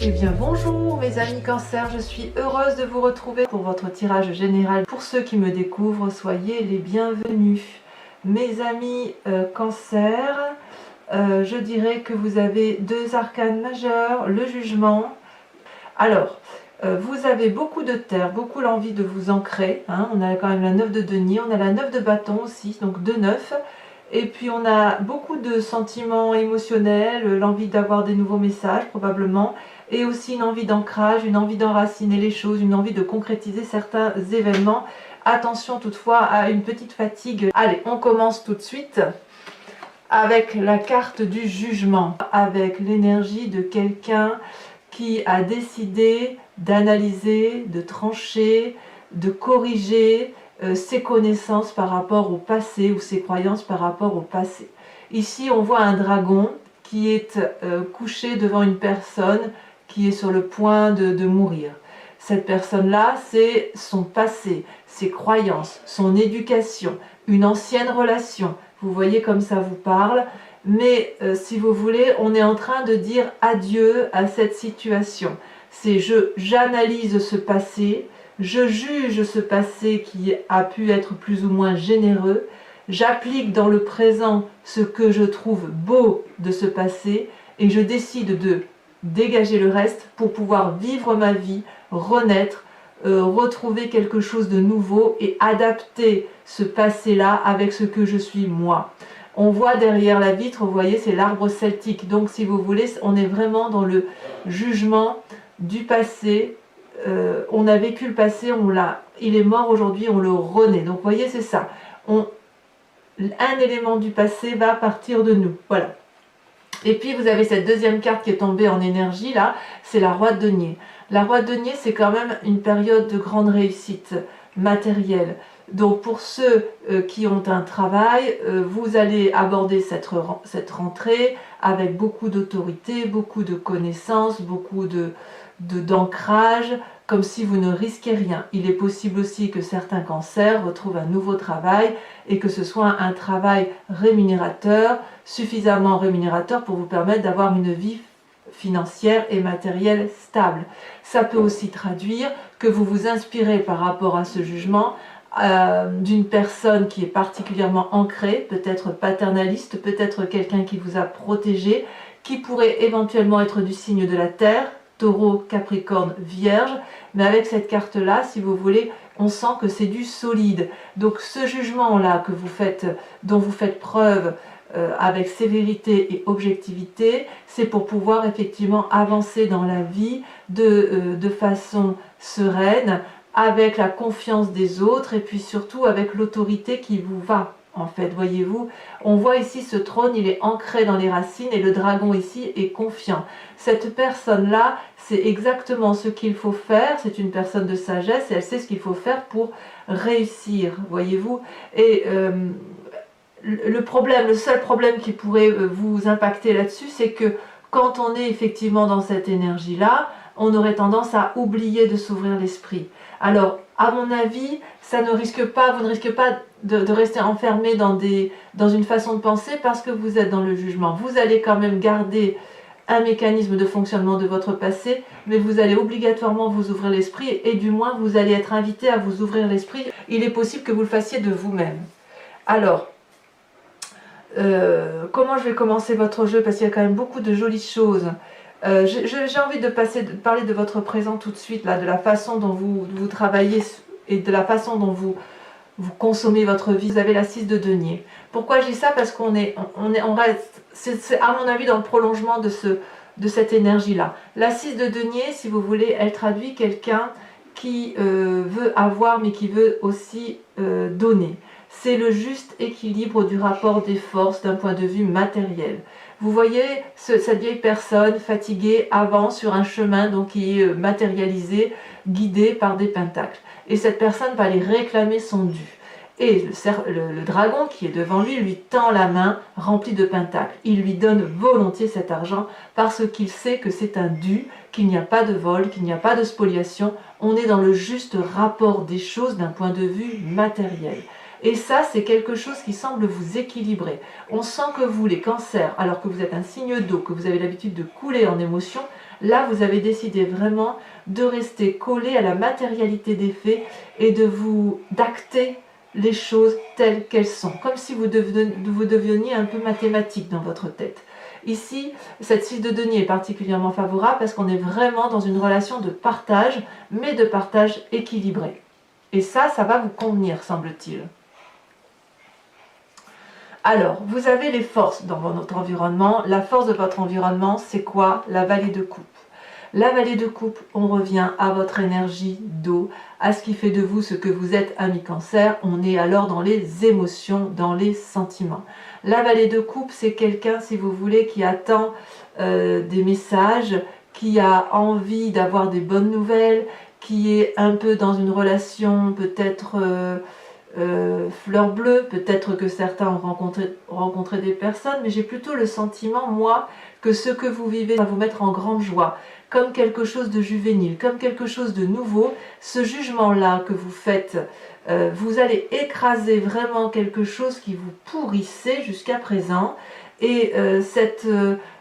Eh bien bonjour mes amis Cancer, je suis heureuse de vous retrouver pour votre tirage général. Pour ceux qui me découvrent, soyez les bienvenus. Mes amis Cancer, je dirais que vous avez deux arcanes majeurs, le jugement. Alors, vous avez beaucoup de terre, beaucoup l'envie de vous ancrer. Hein. On a quand même la 9 de denier, on a la 9 de bâton aussi, donc 2 9. Et puis on a beaucoup de sentiments émotionnels, l'envie d'avoir des nouveaux messages probablement, et aussi une envie d'ancrage, une envie d'enraciner les choses, une envie de concrétiser certains événements. Attention toutefois à une petite fatigue. Allez, on commence tout de suite avec la carte du jugement, avec l'énergie de quelqu'un qui a décidé d'analyser, de trancher, de corriger ses connaissances par rapport au passé ou ses croyances par rapport au passé. Ici, on voit un dragon qui est couché devant une personne qui est sur le point de mourir. Cette personne-là, c'est son passé, ses croyances, son éducation, une ancienne relation. Vous voyez comme ça vous parle. Mais si vous voulez, on est en train de dire adieu à cette situation. C'est j'analyse ce passé, je juge ce passé qui a pu être plus ou moins généreux, j'applique dans le présent ce que je trouve beau de ce passé et je décide de dégager le reste pour pouvoir vivre ma vie, renaître, retrouver quelque chose de nouveau et adapter ce passé-là avec ce que je suis moi. On voit derrière la vitre, vous voyez, c'est l'arbre celtique. Donc, si vous voulez, on est vraiment dans le jugement du passé. On a vécu le passé, il est mort aujourd'hui, on le renaît. Donc, vous voyez, c'est ça. Un élément du passé va partir de nous. Voilà. Et puis, vous avez cette deuxième carte qui est tombée en énergie, là, c'est la roi de denier. La roi de denier, c'est quand même une période de grande réussite matérielle. Donc pour ceux qui ont un travail, vous allez aborder cette rentrée avec beaucoup d'autorité, beaucoup de connaissances, beaucoup d'ancrage, comme si vous ne risquez rien. Il est possible aussi que certains cancers retrouvent un nouveau travail et que ce soit un travail rémunérateur, suffisamment rémunérateur pour vous permettre d'avoir une vie financière et matérielle stable. Ça peut aussi traduire que vous vous inspirez par rapport à ce jugement d'une personne qui est particulièrement ancrée, peut-être paternaliste, peut-être quelqu'un qui vous a protégé, qui pourrait éventuellement être du signe de la Terre, Taureau, Capricorne, Vierge, mais avec cette carte-là, si vous voulez, on sent que c'est du solide. Donc ce jugement-là que vous faites, dont vous faites preuve avec sévérité et objectivité, c'est pour pouvoir effectivement avancer dans la vie de façon sereine, avec la confiance des autres et puis surtout avec l'autorité qui vous va. En fait, voyez-vous, on voit ici ce trône, il est ancré dans les racines et le dragon ici est confiant. Cette personne-là, c'est exactement ce qu'il faut faire, c'est une personne de sagesse et elle sait ce qu'il faut faire pour réussir, voyez-vous. Et le seul problème qui pourrait vous impacter là-dessus, c'est que quand on est effectivement dans cette énergie-là, on aurait tendance à oublier de s'ouvrir l'esprit. Alors, à mon avis, ça ne risque pas, vous ne risquez pas de rester enfermé dans une façon de penser parce que vous êtes dans le jugement. Vous allez quand même garder un mécanisme de fonctionnement de votre passé, mais vous allez obligatoirement vous ouvrir l'esprit et du moins vous allez être invité à vous ouvrir l'esprit. Il est possible que vous le fassiez de vous-même. Alors, comment je vais commencer votre jeu parce qu'il y a quand même beaucoup de jolies choses. J'ai envie de parler de votre présent tout de suite, là, de la façon dont vous travaillez et de la façon dont vous consommez votre vie. Vous avez la 6 de denier. Pourquoi je dis ça? Parce qu'on reste, c'est à mon avis dans le prolongement de cette énergie-là. La 6 de denier, si vous voulez, elle traduit quelqu'un qui veut avoir mais qui veut aussi donner. C'est le juste équilibre du rapport des forces d'un point de vue matériel. Vous voyez cette vieille personne fatiguée avance sur un chemin donc qui est matérialisé, guidé par des pentacles. Et cette personne va aller réclamer son dû. Et le dragon qui est devant lui tend la main remplie de pentacles. Il lui donne volontiers cet argent parce qu'il sait que c'est un dû, qu'il n'y a pas de vol, qu'il n'y a pas de spoliation. On est dans le juste rapport des choses d'un point de vue matériel. Et ça, c'est quelque chose qui semble vous équilibrer. On sent que vous, les cancers, alors que vous êtes un signe d'eau, que vous avez l'habitude de couler en émotion, Là, vous avez décidé vraiment de rester collé à la matérialité des faits et d'acter les choses telles qu'elles sont, comme si vous deveniez un peu mathématique dans votre tête. Ici, cette 6 de denier est particulièrement favorable parce qu'on est vraiment dans une relation de partage, mais de partage équilibré. Et ça va vous convenir, semble-t-il. Alors, vous avez les forces dans votre environnement. La force de votre environnement, c'est quoi? La vallée de coupe. La vallée de coupe, on revient à votre énergie d'eau, à ce qui fait de vous ce que vous êtes, ami Cancer. On est alors dans les émotions, dans les sentiments. La vallée de coupe, c'est quelqu'un, si vous voulez, qui attend des messages, qui a envie d'avoir des bonnes nouvelles, qui est un peu dans une relation peut-être fleur bleue, peut-être que certains ont rencontré des personnes, mais j'ai plutôt le sentiment, moi, que ce que vous vivez va vous mettre en grande joie, comme quelque chose de juvénile, comme quelque chose de nouveau. Ce jugement-là que vous faites, vous allez écraser vraiment quelque chose qui vous pourrissait jusqu'à présent, et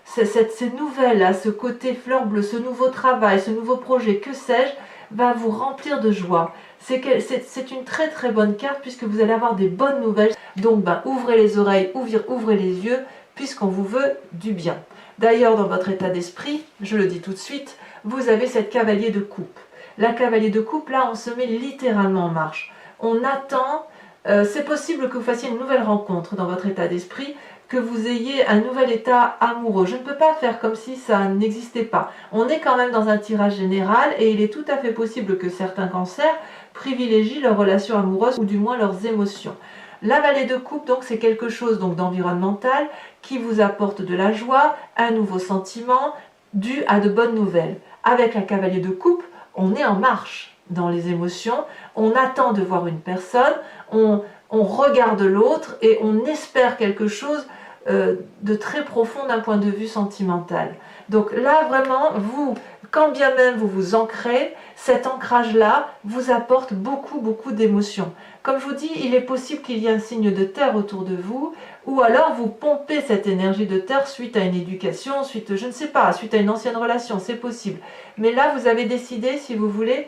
ces nouvelles-là, ce côté fleur bleue, ce nouveau travail, ce nouveau projet, que sais-je, va vous remplir de joie. C'est une très très bonne carte puisque vous allez avoir des bonnes nouvelles. Donc ouvrez les oreilles, ouvrez les yeux, puisqu'on vous veut du bien. D'ailleurs, dans votre état d'esprit, je le dis tout de suite, vous avez cette cavalier de coupe. La cavalier de coupe, là, on se met littéralement en marche. On attend, c'est possible que vous fassiez une nouvelle rencontre dans votre état d'esprit, que vous ayez un nouvel état amoureux. Je ne peux pas faire comme si ça n'existait pas. On est quand même dans un tirage général et il est tout à fait possible que certains cancers privilégient leurs relations amoureuses ou du moins leurs émotions. La vallée de coupe, donc, c'est quelque chose d'environnemental qui vous apporte de la joie, un nouveau sentiment dû à de bonnes nouvelles. Avec la cavalier de coupe, on est en marche dans les émotions, on attend de voir une personne, on regarde l'autre et on espère quelque chose de très profond d'un point de vue sentimental. Donc là, vraiment, vous, quand bien même vous vous ancrez, cet ancrage-là vous apporte beaucoup, beaucoup d'émotions. Comme je vous dis, il est possible qu'il y ait un signe de terre autour de vous, ou alors vous pompez cette énergie de terre suite à une éducation, suite, je ne sais pas, suite à une ancienne relation, c'est possible. Mais là, vous avez décidé, si vous voulez,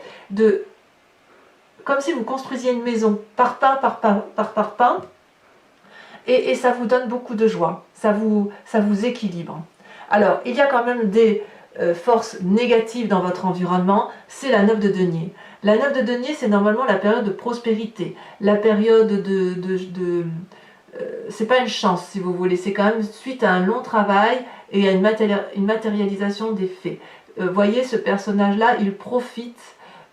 comme si vous construisiez une maison, parpaing par parpaing, et ça vous donne beaucoup de joie, ça vous équilibre. Alors, il y a quand même des forces négatives dans votre environnement, c'est la 9 de denier. La 9 de denier, c'est normalement la période de prospérité, la période c'est pas une chance si vous voulez, c'est quand même suite à un long travail et à une matérialisation des faits. Voyez, ce personnage-là, il profite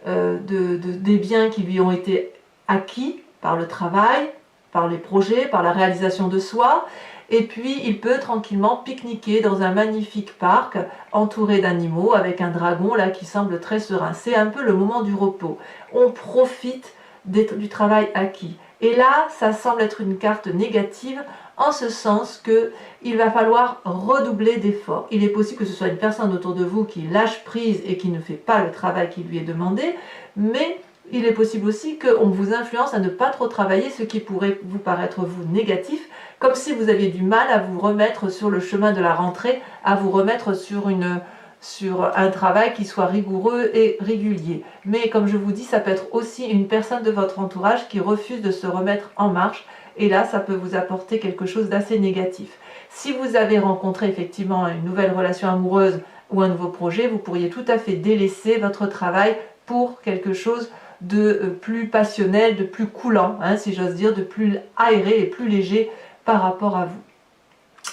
des biens qui lui ont été acquis par le travail, par les projets, par la réalisation de soi, et puis il peut tranquillement pique-niquer dans un magnifique parc entouré d'animaux avec un dragon là qui semble très serein. C'est un peu le moment du repos. On profite du travail acquis. Et là, ça semble être une carte négative en ce sens qu'il va falloir redoubler d'efforts. Il est possible que ce soit une personne autour de vous qui lâche prise et qui ne fait pas le travail qui lui est demandé, mais il est possible aussi qu'on vous influence à ne pas trop travailler, ce qui pourrait vous paraître vous négatif, comme si vous aviez du mal à vous remettre sur le chemin de la rentrée, à vous remettre sur un travail qui soit rigoureux et régulier. Mais comme je vous dis, ça peut être aussi une personne de votre entourage qui refuse de se remettre en marche, et là, ça peut vous apporter quelque chose d'assez négatif. Si vous avez rencontré effectivement une nouvelle relation amoureuse ou un nouveau projet, vous pourriez tout à fait délaisser votre travail pour quelque chose de plus passionnel, de plus coulant, si j'ose dire, de plus aéré et plus léger par rapport à vous.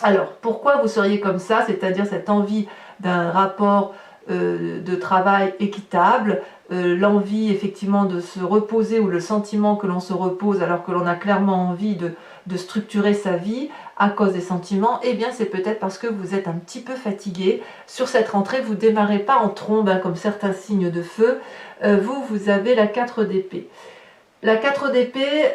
Alors, pourquoi vous seriez comme ça, c'est-à-dire cette envie d'un rapport de travail équitable, l'envie effectivement de se reposer ou le sentiment que l'on se repose alors que l'on a clairement envie de structurer sa vie à cause des sentiments, eh bien c'est peut-être parce que vous êtes un petit peu fatigué. Sur cette rentrée, vous ne démarrez pas en trombe comme certains signes de feu, vous avez la 4 d'épée. La 4 d'épée,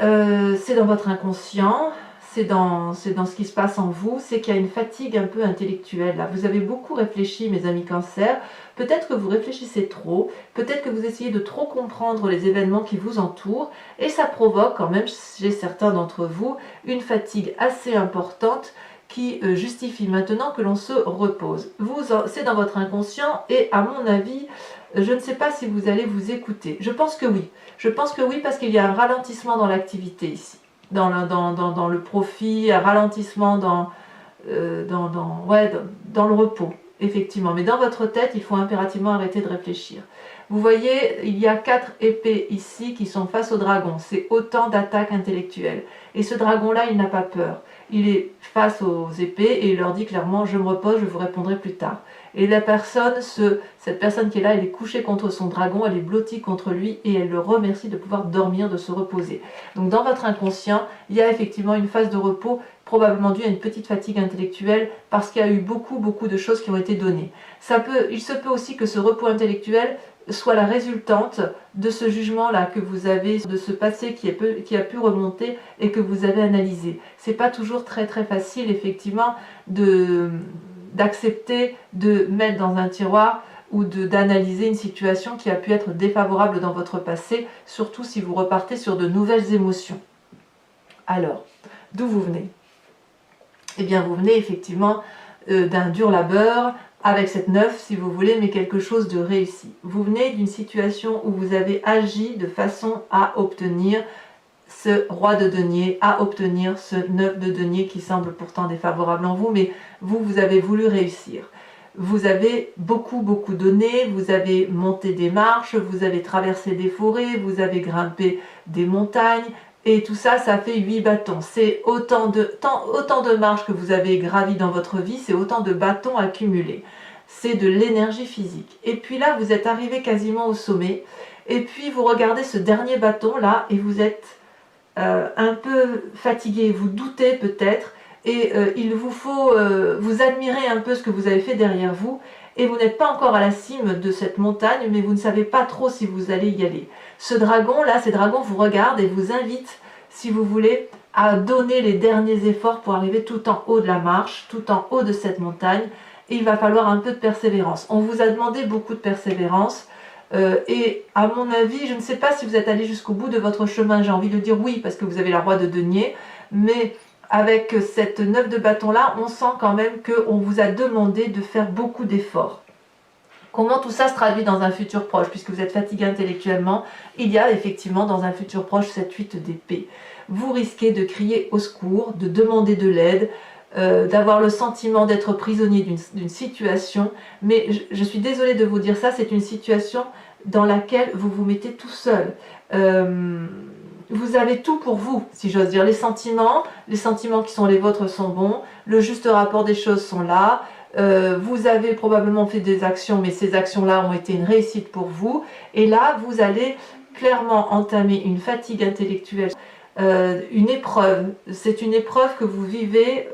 c'est dans votre inconscient, c'est dans ce qui se passe en vous, c'est qu'il y a une fatigue un peu intellectuelle. Là. Vous avez beaucoup réfléchi, mes amis Cancer, peut-être que vous réfléchissez trop, peut-être que vous essayez de trop comprendre les événements qui vous entourent, et ça provoque quand même, chez certains d'entre vous, une fatigue assez importante qui justifie maintenant que l'on se repose. C'est dans votre inconscient et à mon avis, je ne sais pas si vous allez vous écouter. Je pense que oui. Je pense que oui parce qu'il y a un ralentissement dans l'activité ici. Dans le profit, un ralentissement dans le repos, effectivement. Mais dans votre tête, il faut impérativement arrêter de réfléchir. Vous voyez, il y a 4 épées ici qui sont face au dragon. C'est autant d'attaques intellectuelles. Et ce dragon-là, il n'a pas peur. Il est face aux épées et il leur dit clairement « je me repose, je vous répondrai plus tard ». Et cette personne qui est là, elle est couchée contre son dragon, elle est blottie contre lui et elle le remercie de pouvoir dormir, de se reposer. Donc dans votre inconscient, il y a effectivement une phase de repos probablement due à une petite fatigue intellectuelle parce qu'il y a eu beaucoup de choses qui ont été données. Il se peut aussi que ce repos intellectuel soit la résultante de ce jugement-là que vous avez, de ce passé qui a pu remonter et que vous avez analysé. C'est pas toujours très facile effectivement d'accepter de mettre dans un tiroir ou d'analyser une situation qui a pu être défavorable dans votre passé, surtout si vous repartez sur de nouvelles émotions. Alors, d'où vous venez? Eh bien, vous venez effectivement d'un dur labeur, avec cette 9 si vous voulez, mais quelque chose de réussi. Vous venez d'une situation où vous avez agi de façon à obtenir ce roi de denier, à obtenir ce 9 de denier qui semble pourtant défavorable en vous, mais vous avez voulu réussir. Vous avez beaucoup donné, vous avez monté des marches, vous avez traversé des forêts, vous avez grimpé des montagnes, et tout ça, ça fait 8 bâtons. C'est autant de marches que vous avez gravies dans votre vie, c'est autant de bâtons accumulés. C'est de l'énergie physique. Et puis là, vous êtes arrivé quasiment au sommet, et puis vous regardez ce dernier bâton là, et vous êtes un peu fatigué, vous doutez peut-être, et il vous faut vous admirer un peu ce que vous avez fait derrière vous, et vous n'êtes pas encore à la cime de cette montagne, mais vous ne savez pas trop si vous allez y aller. Ce dragon là, ces dragons vous regardent et vous invitent, si vous voulez, à donner les derniers efforts pour arriver tout en haut de la marche, tout en haut de cette montagne, et il va falloir un peu de persévérance. On vous a demandé beaucoup de persévérance, et à mon avis, je ne sais pas si vous êtes allé jusqu'au bout de votre chemin, j'ai envie de dire oui, parce que vous avez la roi de denier, mais avec cette 9 de bâton là, on sent quand même qu'on vous a demandé de faire beaucoup d'efforts. Comment tout ça se traduit dans un futur proche? Puisque vous êtes fatigué intellectuellement, il y a effectivement dans un futur proche cette 8 d'épée. Vous risquez de crier au secours, de demander de l'aide, d'avoir le sentiment d'être prisonnier d'une situation, mais je suis désolée de vous dire ça, c'est une situation dans laquelle vous vous mettez tout seul. Vous avez tout pour vous, si j'ose dire. Les sentiments qui sont les vôtres sont bons, le juste rapport des choses sont là, vous avez probablement fait des actions, mais ces actions-là ont été une réussite pour vous, et là, vous allez clairement entamer une fatigue intellectuelle, une épreuve. C'est une épreuve que vous vivez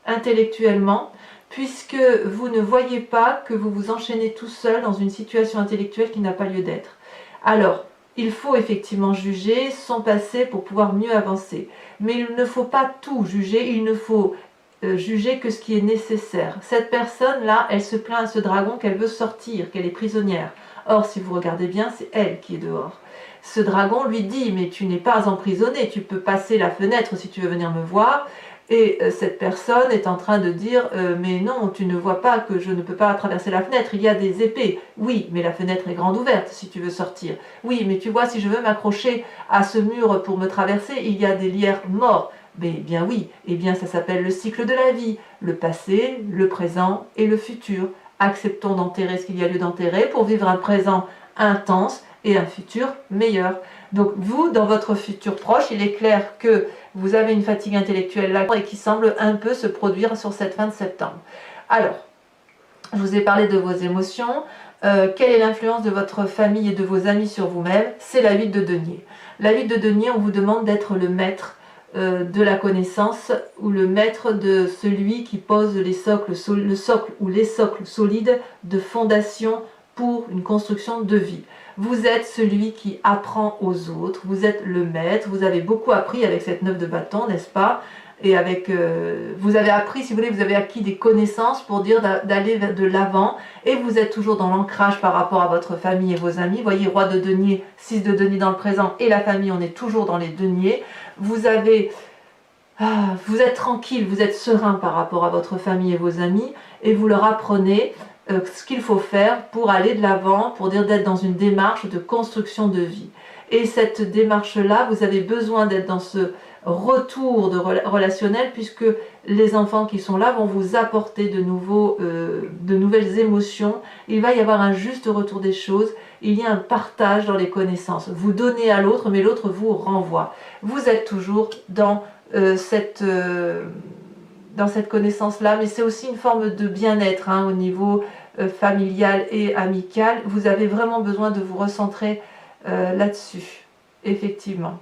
intellectuellement, puisque vous ne voyez pas que vous vous enchaînez tout seul dans une situation intellectuelle qui n'a pas lieu d'être. Alors, il faut effectivement juger son passé pour pouvoir mieux avancer. Mais il ne faut pas tout juger, il ne faut juger que ce qui est nécessaire. Cette personne-là, elle se plaint à ce dragon qu'elle veut sortir, qu'elle est prisonnière. Or, si vous regardez bien, c'est elle qui est dehors. Ce dragon lui dit, mais tu n'es pas emprisonné, tu peux passer la fenêtre si tu veux venir me voir. Et cette personne est en train de dire mais non, tu ne vois pas que je ne peux pas traverser la fenêtre, il y a des épées. Oui, mais la fenêtre est grande ouverte si tu veux sortir. Oui, mais tu vois, si je veux m'accrocher à ce mur pour me traverser, il y a des lierres morts. Mais bien oui, eh bien ça s'appelle le cycle de la vie, le passé, le présent et le futur. Acceptons d'enterrer ce qu'il y a lieu d'enterrer pour vivre un présent intense et un futur meilleur. Donc vous, dans votre futur proche, il est clair que vous avez une fatigue intellectuelle là et qui semble un peu se produire sur cette fin de septembre. Alors, je vous ai parlé de vos émotions. Quelle est l'influence de votre famille et de vos amis sur vous-même? C'est la 8 de denier. La 8 de denier, on vous demande d'être le maître de la connaissance ou le maître de celui qui pose le socle ou les socles solides de fondation pour une construction de vie. Vous êtes celui qui apprend aux autres, vous êtes le maître, vous avez beaucoup appris avec cette 9 de bâton, n'est-ce pas? Et avec, vous avez appris, si vous voulez, vous avez acquis des connaissances pour dire d'aller de l'avant, et vous êtes toujours dans l'ancrage par rapport à votre famille et vos amis. Vous voyez, roi de denier, 6 de denier dans le présent, et la famille, on est toujours dans les deniers. Vous avez vous êtes tranquille, vous êtes serein par rapport à votre famille et vos amis, et vous leur apprenez ce qu'il faut faire pour aller de l'avant, pour dire d'être dans une démarche de construction de vie. Et cette démarche-là, vous avez besoin d'être dans ce retour de relationnel, puisque les enfants qui sont là vont vous apporter de nouvelles émotions. Il va y avoir un juste retour des choses, il y a un partage dans les connaissances. Vous donnez à l'autre, mais l'autre vous renvoie. Vous êtes toujours dans cette connaissance-là, mais c'est aussi une forme de bien-être au niveau familial et amical. Vous avez vraiment besoin de vous recentrer là-dessus, effectivement.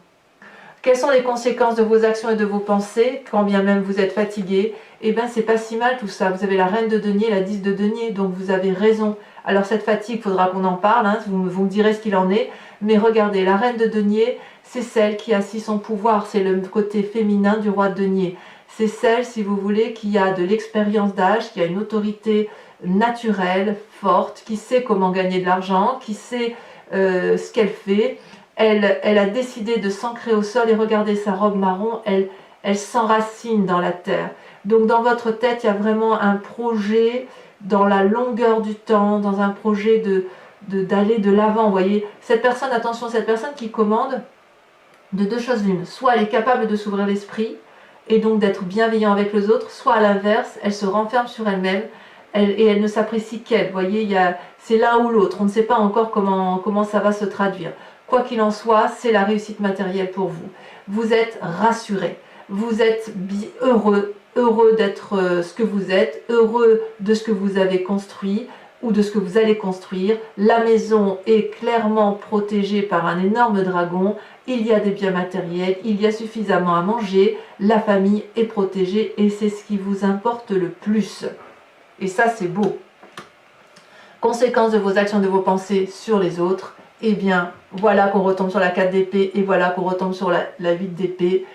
Quelles sont les conséquences de vos actions et de vos pensées, quand bien même vous êtes fatigué? Eh bien, c'est pas si mal tout ça. Vous avez la reine de denier, la 10 de denier, donc vous avez raison. Alors cette fatigue, il faudra qu'on en parle, vous me direz ce qu'il en est. Mais regardez, la reine de denier, c'est celle qui a assis son pouvoir, c'est le côté féminin du roi de denier. C'est celle, si vous voulez, qui a de l'expérience d'âge, qui a une autorité naturelle, forte, qui sait comment gagner de l'argent, qui sait ce qu'elle fait. Elle a décidé de s'ancrer au sol et regardez sa robe marron, elle s'enracine dans la terre. Donc dans votre tête, il y a vraiment un projet dans la longueur du temps, dans un projet d'aller de l'avant. Vous voyez, cette personne, attention, cette personne qui commande de deux choses l'une. Soit elle est capable de s'ouvrir l'esprit et donc d'être bienveillant avec les autres, soit à l'inverse, elle se renferme sur elle-même et elle ne s'apprécie qu'elle. Vous voyez, c'est l'un ou l'autre. On ne sait pas encore comment ça va se traduire. Quoi qu'il en soit, c'est la réussite matérielle pour vous. Vous êtes rassuré, vous êtes heureux d'être ce que vous êtes, heureux de ce que vous avez construit ou de ce que vous allez construire. La maison est clairement protégée par un énorme dragon, il y a des biens matériels, il y a suffisamment à manger, la famille est protégée et c'est ce qui vous importe le plus. Et ça, c'est beau. Conséquence de vos actions, de vos pensées sur les autres. Eh bien, voilà qu'on retombe sur la 4 d'épée et voilà qu'on retombe sur la 8 d'épée.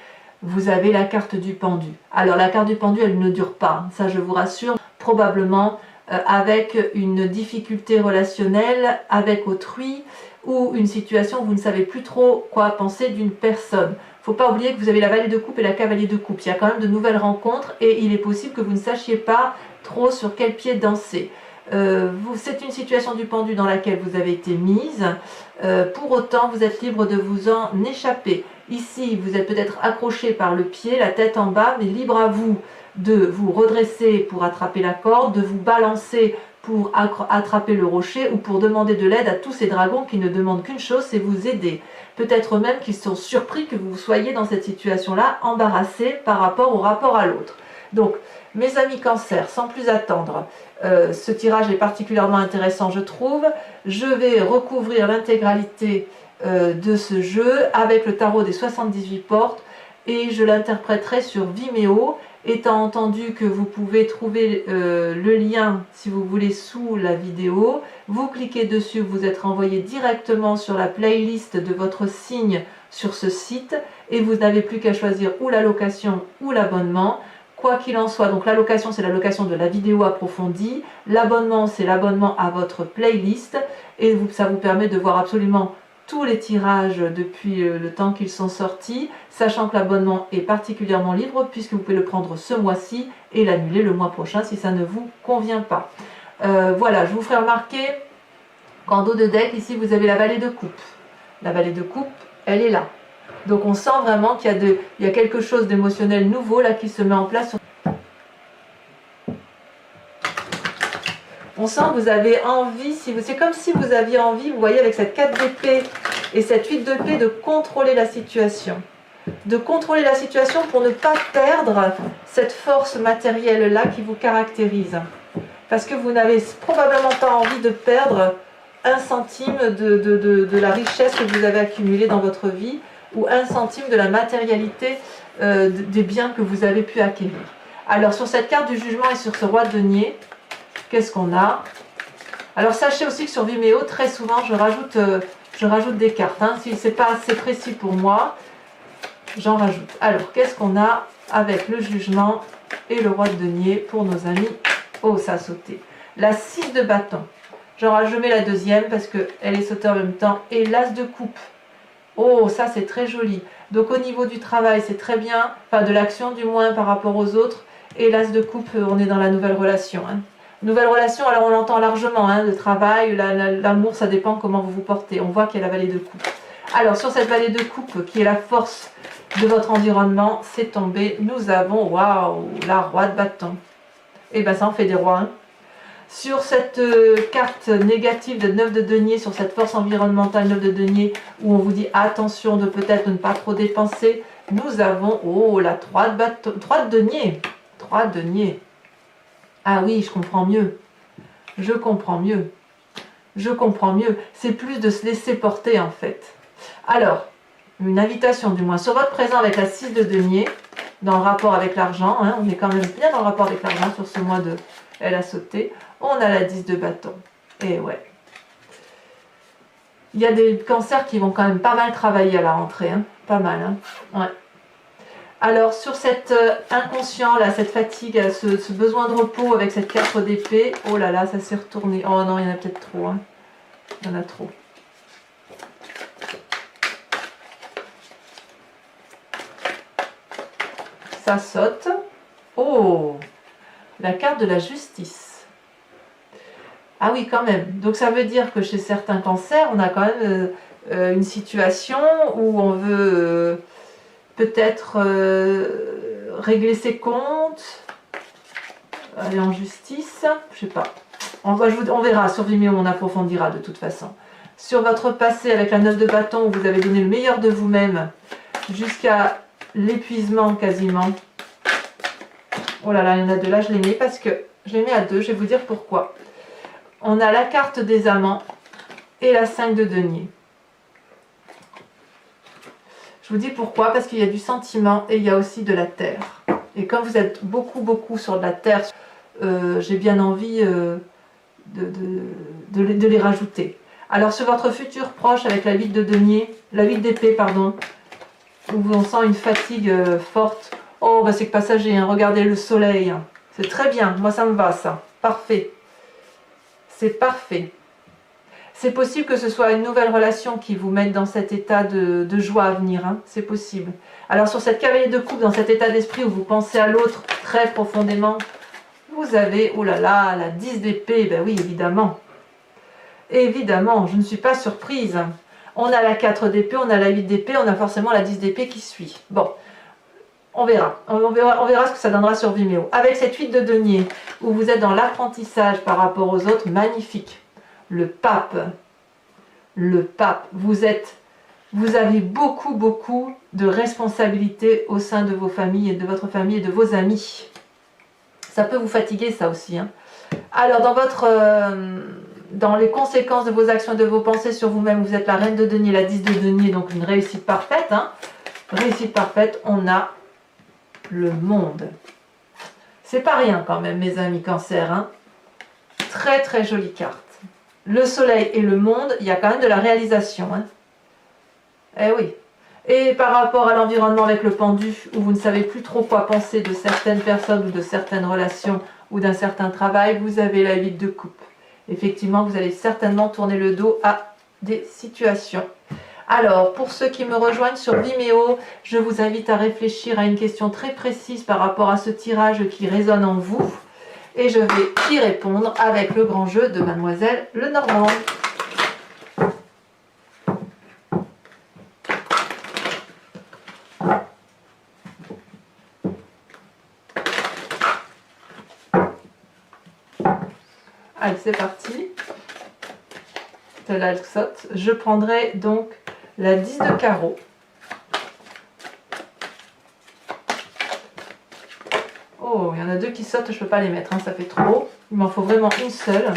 Vous avez la carte du pendu. Alors, la carte du pendu, elle ne dure pas. Ça, je vous rassure. Probablement avec une difficulté relationnelle avec autrui ou une situation où vous ne savez plus trop quoi penser d'une personne. Il ne faut pas oublier que vous avez la vallée de coupe et la cavalier de coupe. Il y a quand même de nouvelles rencontres et il est possible que vous ne sachiez pas trop sur quel pied danser. C'est une situation du pendu dans laquelle vous avez été mise. Pour autant, vous êtes libre de vous en échapper. Ici, vous êtes peut-être accroché par le pied, la tête en bas, mais libre à vous de vous redresser pour attraper la corde, de vous balancer pour attraper le rocher ou pour demander de l'aide à tous ces dragons qui ne demandent qu'une chose, c'est vous aider. Peut-être même qu'ils sont surpris que vous soyez dans cette situation-là, embarrassé par rapport à l'autre. Donc, mes amis Cancer, sans plus attendre, ce tirage est particulièrement intéressant, je trouve. Je vais recouvrir l'intégralité de ce jeu avec le tarot des 78 portes et je l'interpréterai sur Vimeo, étant entendu que vous pouvez trouver le lien, si vous voulez, sous la vidéo. Vous cliquez dessus, vous êtes renvoyé directement sur la playlist de votre signe sur ce site et vous n'avez plus qu'à choisir ou la location ou l'abonnement. Quoi qu'il en soit, donc l'allocation c'est l'allocation de la vidéo approfondie, l'abonnement c'est l'abonnement à votre playlist et ça vous permet de voir absolument tous les tirages depuis le temps qu'ils sont sortis, sachant que l'abonnement est particulièrement libre puisque vous pouvez le prendre ce mois-ci et l'annuler le mois prochain si ça ne vous convient pas. Voilà, je vous ferai remarquer qu'en dos de deck, ici vous avez la vallée de coupe. La vallée de coupe, elle est là. Donc on sent vraiment qu'il y a quelque chose d'émotionnel nouveau là qui se met en place. On sent que vous avez envie, c'est comme si vous aviez envie, vous voyez avec cette 4 d'épée et cette 8 d'épée, de contrôler la situation. De contrôler la situation pour ne pas perdre cette force matérielle là qui vous caractérise. Parce que vous n'avez probablement pas envie de perdre un centime de la richesse que vous avez accumulée dans votre vie, ou un centime de la matérialité des biens que vous avez pu acquérir. Alors sur cette carte du jugement et sur ce roi de denier, qu'est-ce qu'on a? Alors sachez aussi que sur Vimeo, très souvent je rajoute des cartes. Si ce n'est pas assez précis pour moi, j'en rajoute. Alors qu'est-ce qu'on a avec le jugement et le roi de denier pour nos amis? Oh, ça a sauté. La 6 de bâton. Je mets la deuxième parce qu'elle est sautée en même temps. Et l'as de coupe. Oh, ça c'est très joli. Donc au niveau du travail, c'est très bien, enfin de l'action du moins par rapport aux autres. Et l'as de coupe, on est dans la nouvelle relation. Hein. Nouvelle relation, alors on l'entend largement, hein, le travail, l'amour, ça dépend comment vous vous portez. On voit qu'il y a la vallée de coupe. Alors sur cette vallée de coupe, qui est la force de votre environnement, c'est tombé. Nous avons, waouh, la roi de bâton. Et bien ça en fait des rois. Hein. Sur cette carte négative de 9 de denier, sur cette force environnementale 9 de denier, où on vous dit attention de peut-être ne pas trop dépenser, nous avons, oh, la 3 de bâton, 3 de denier. 3 de denier. Ah oui, je comprends mieux. Je comprends mieux. Je comprends mieux. C'est plus de se laisser porter en fait. Alors, une invitation du moins sur votre présent avec la 6 de denier, dans le rapport avec l'argent. Hein, on est quand même bien dans le rapport avec l'argent sur ce mois de... Elle a sauté. On a la 10 de bâton. Et ouais. Il y a des cancers qui vont quand même pas mal travailler à la rentrée. Hein. Pas mal. Hein. Ouais. Alors, sur cet inconscient, là, cette fatigue, ce besoin de repos avec cette 4 d'épée, oh là là, ça s'est retourné. Oh non, il y en a peut-être trop. Hein. Il y en a trop. Ça saute. Oh, la carte de la justice. Ah oui, quand même. Donc ça veut dire que chez certains cancers, on a quand même une situation où on veut peut-être régler ses comptes, aller en justice, je sais pas. On verra sur Vimeo, on approfondira de toute façon. Sur votre passé avec la 9 de bâton, où vous avez donné le meilleur de vous-même jusqu'à l'épuisement quasiment. Oh là là, il y en a deux. Là, je les mets parce que je les mets à deux. Je vais vous dire pourquoi. On a la carte des amants et la 5 de denier. Je vous dis pourquoi, parce qu'il y a du sentiment et il y a aussi de la terre. Et comme vous êtes beaucoup sur de la terre, j'ai bien envie de les rajouter. Alors sur votre futur proche avec la 8 de denier, la 8 d'épée, pardon, où on sent une fatigue forte. Oh, bah c'est que passager, hein. Regardez le soleil. C'est très bien, moi ça me va ça. Parfait. C'est parfait. C'est possible que ce soit une nouvelle relation qui vous mette dans cet état de joie à venir. Hein. C'est possible. Alors sur cette cavalier de coupe, dans cet état d'esprit où vous pensez à l'autre très profondément, vous avez, oh là là, la 10 d'épée. Ben oui, évidemment. Évidemment, je ne suis pas surprise. On a la 4 d'épée, on a la 8 d'épée, on a forcément la 10 d'épée qui suit. Bon, on verra. On verra ce que ça donnera sur Vimeo. Avec cette 8 de denier, où vous êtes dans l'apprentissage par rapport aux autres, magnifique. Le pape, vous avez beaucoup de responsabilités au sein de vos familles et de votre famille et de vos amis. Ça peut vous fatiguer ça aussi. Hein. Alors dans les conséquences de vos actions et de vos pensées sur vous-même, vous êtes la reine de denier, la 10 de denier, donc une réussite parfaite. Hein. Réussite parfaite, on a le monde. C'est pas rien quand même mes amis cancer. Hein. Très jolie carte. Le soleil et le monde, il y a quand même de la réalisation. Hein. Eh oui. Et par rapport à l'environnement avec le pendu, où vous ne savez plus trop quoi penser de certaines personnes ou de certaines relations ou d'un certain travail, vous avez la 8 de coupe. Effectivement, vous allez certainement tourner le dos à des situations. Alors, pour ceux qui me rejoignent sur Vimeo, je vous invite à réfléchir à une question très précise par rapport à ce tirage qui résonne en vous. Et je vais y répondre avec le grand jeu de Mademoiselle Lenormand. Allez, c'est parti. Celle-là, elle saute. Je prendrai donc la 10 de carreau. Oh, il y en a deux qui sautent, je ne peux pas les mettre, hein, ça fait trop. Il m'en faut vraiment une seule.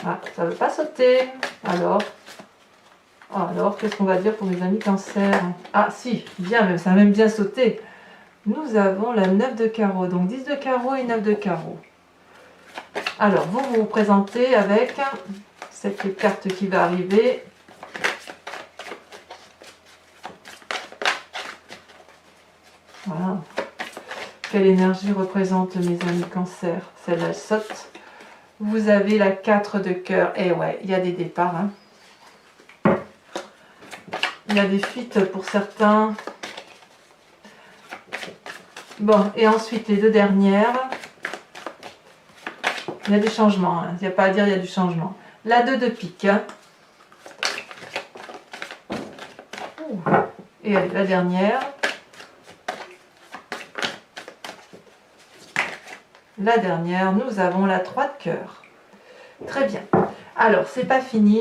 Ah, ça ne veut pas sauter. Alors, qu'est-ce qu'on va dire pour mes amis cancer? Ah si, bien même, ça a même bien sauté. Nous avons la 9 de carreau, donc 10 de carreau et 9 de carreau. Alors, vous vous présentez avec cette carte qui va arriver. quelle énergie représente mes amis Cancer? Celle-là, elle saute. Vous avez la 4 de cœur. Et ouais, il y a des départs. Hein. Il y a des fuites pour certains. Bon, et ensuite les deux dernières. Il y a des changements. Hein. Il n'y a pas à dire, il y a du changement. La 2 de pique. Hein. Et allez, la dernière. La dernière, nous avons la 3 de cœur. Très bien. Alors, c'est pas fini.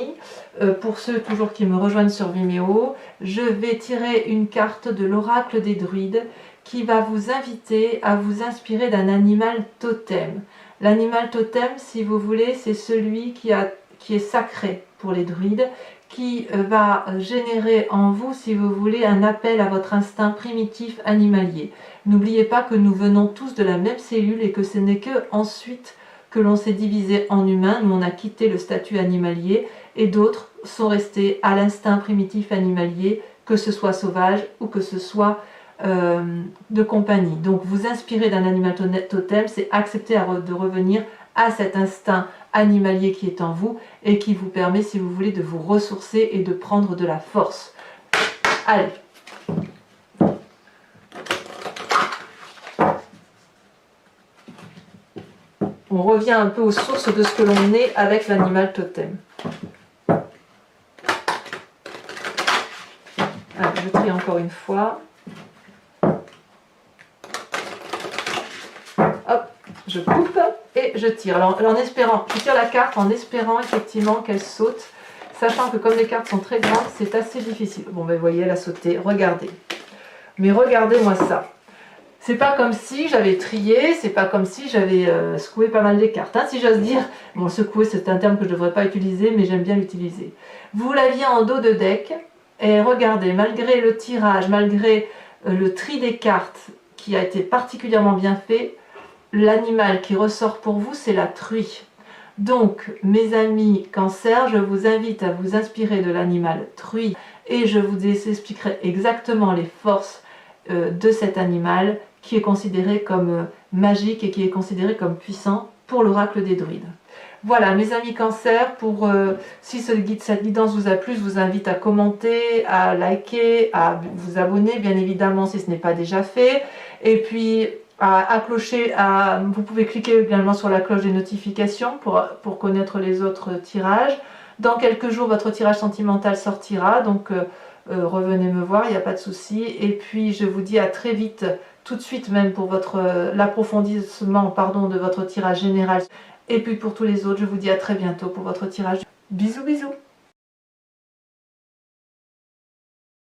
Pour ceux toujours qui me rejoignent sur Vimeo, je vais tirer une carte de l'oracle des druides qui va vous inviter à vous inspirer d'un animal totem. L'animal totem, si vous voulez, c'est celui qui est sacré pour les druides, qui va générer en vous, si vous voulez, un appel à votre instinct primitif animalier. N'oubliez pas que nous venons tous de la même cellule et que ce n'est que ensuite que l'on s'est divisé en humains. Nous, on a quitté le statut animalier et d'autres sont restés à l'instinct primitif animalier, que ce soit sauvage ou que ce soit de compagnie. Donc vous inspirer d'un animal totem, c'est accepter de revenir à cet instinct animalier qui est en vous et qui vous permet, si vous voulez, de vous ressourcer et de prendre de la force. Allez. On revient un peu aux sources de ce que l'on est avec l'animal totem. Allez, je trie encore une fois. Hop, je coupe et je tire. Alors en espérant, je tire la carte en espérant effectivement qu'elle saute, sachant que comme les cartes sont très grandes, c'est assez difficile. Bon, ben vous voyez, elle a sauté. Regardez. Mais regardez-moi ça. C'est pas comme si j'avais trié, c'est pas comme si j'avais secoué pas mal les cartes, hein, si j'ose dire. Bon, secouer, c'est un terme que je ne devrais pas utiliser, mais j'aime bien l'utiliser. Vous l'aviez en dos de deck, et regardez, malgré le tirage, malgré le tri des cartes qui a été particulièrement bien fait, l'animal qui ressort pour vous, c'est la truie. Donc, mes amis Cancer, je vous invite à vous inspirer de l'animal truie, et je vous expliquerai exactement les forces de cet animal qui est considéré comme magique et qui est considéré comme puissant pour l'oracle des druides. Voilà mes amis Cancer, si cette guidance vous a plu, je vous invite à commenter, à liker, à vous abonner bien évidemment si ce n'est pas déjà fait, et puis à clocher, vous pouvez cliquer également sur la cloche des notifications pour connaître les autres tirages. Dans quelques jours votre tirage sentimental sortira, donc revenez me voir, il n'y a pas de souci. Et puis je vous dis à très vite, tout de suite même pour l'approfondissement de votre tirage général. Et puis pour tous les autres, je vous dis à très bientôt pour votre tirage. Bisous bisous.